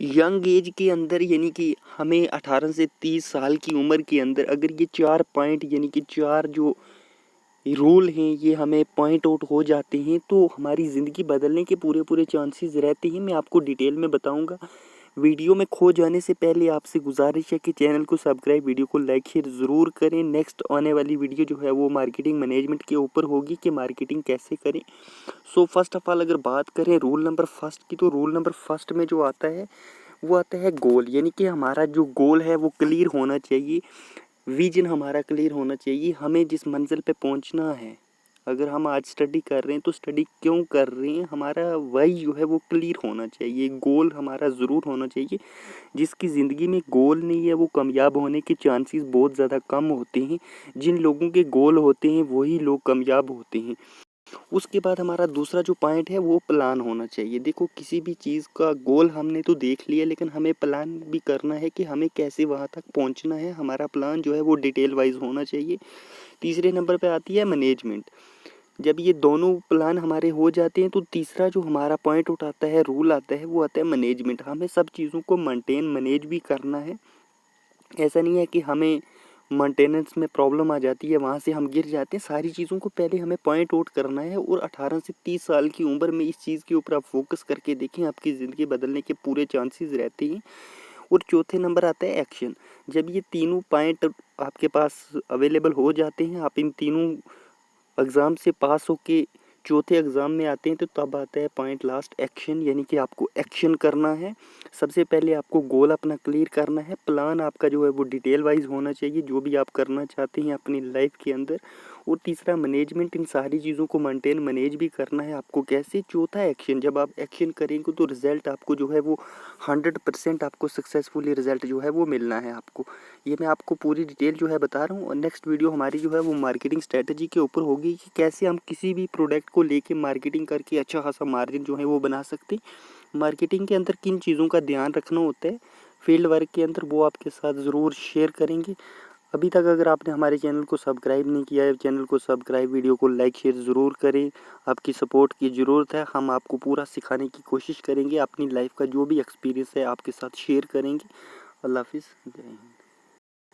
Young age के अंदर यानी कि हमें 18 से 30 साल की उम्र के अंदर अगर ये 4 पॉइंट यानी कि 4 जो रूल हैं ये हमें पॉइंट आउट हो जाते हैं तो हमारी ज़िंदगी बदलने के पूरे चांसेस रहते हैं। मैं आपको डिटेल में बताऊंगा। वीडियो में खो जाने से पहले आपसे गुजारिश है कि चैनल को सब्सक्राइब, वीडियो को लाइक शेयर ज़रूर करें। नेक्स्ट आने वाली वीडियो जो है वो मार्केटिंग मैनेजमेंट के ऊपर होगी कि मार्केटिंग कैसे करें। सो फर्स्ट ऑफ ऑल अगर बात करें रूल नंबर फर्स्ट की, तो रूल नंबर फर्स्ट में जो आता है वो आता है गोल, यानी कि हमारा जो गोल है वो क्लियर होना चाहिए। विजन हमारा क्लियर होना चाहिए, हमें जिस मंजिल पे पहुंचना है। अगर हम आज स्टडी कर रहे हैं तो स्टडी क्यों कर रहे हैं, हमारा वही जो है वो क्लियर होना चाहिए। गोल हमारा ज़रूर होना चाहिए। जिसकी ज़िंदगी में गोल नहीं है वो कामयाब होने के चांसेस बहुत ज़्यादा कम होते हैं। जिन लोगों के गोल होते हैं वही लोग कामयाब होते हैं। उसके बाद हमारा दूसरा जो पॉइंट है वो प्लान होना चाहिए। देखो किसी भी चीज़ का गोल हमने तो देख लिया, लेकिन हमें प्लान भी करना है कि हमें कैसे वहाँ तक पहुँचना है। हमारा प्लान जो है वो डिटेल वाइज होना चाहिए। तीसरे नंबर पे आती है मैनेजमेंट। जब ये दोनों प्लान हमारे हो जाते हैं तो तीसरा जो हमारा पॉइंट उठाता है, रूल आता है, वो आता है मैनेजमेंट। हमें सब चीज़ों को मेंटेन मैनेज भी करना है। ऐसा नहीं है कि हमें मेंटेनेंस में प्रॉब्लम आ जाती है, वहाँ से हम गिर जाते हैं। सारी चीज़ों को पहले हमें पॉइंट आउट करना है और 18 से 30 साल की उम्र में इस चीज़ के ऊपर आप फोकस करके देखें, आपकी ज़िंदगी बदलने के पूरे चांसेस रहते हैं। और चौथे नंबर आता है एक्शन। जब ये तीनों पॉइंट आपके पास अवेलेबल हो जाते हैं, आप इन तीनों एग्ज़ाम से पास होके चौथे एग्ज़ाम में आते हैं, तो तब आता है पॉइंट लास्ट, एक्शन। यानी कि आपको एक्शन करना है। सबसे पहले आपको गोल अपना क्लियर करना है। प्लान आपका जो है वो डिटेल वाइज होना चाहिए, जो भी आप करना चाहते हैं अपनी लाइफ के अंदर। और तीसरा मैनेजमेंट, इन सारी चीज़ों को मेंटेन मैनेज भी करना है आपको कैसे। चौथा एक्शन। जब आप एक्शन करेंगे तो रिज़ल्ट आपको जो है वो 100% आपको सक्सेसफुली रिज़ल्ट जो है वो मिलना है आपको। ये मैं आपको पूरी डिटेल जो है बता रहा हूँ। और नेक्स्ट वीडियो हमारी जो है वो मार्केटिंग स्ट्रेटजी के ऊपर होगी कि कैसे हम किसी भी प्रोडक्ट को लेके मार्केटिंग करके अच्छा खासा मार्जिन जो है वो बना सकते हैं। मार्केटिंग के अंदर किन चीज़ों का ध्यान रखना होता है फील्ड वर्क के अंदर, वो आपके साथ ज़रूर शेयर करेंगे। अभी तक अगर आपने हमारे चैनल को सब्सक्राइब नहीं किया है, चैनल को सब्सक्राइब, वीडियो को लाइक शेयर ज़रूर करें। आपकी सपोर्ट की ज़रूरत है। हम आपको पूरा सिखाने की कोशिश करेंगे। अपनी लाइफ का जो भी एक्सपीरियंस है आपके साथ शेयर करेंगे। अल्लाह हाफिज़, जय हिंद।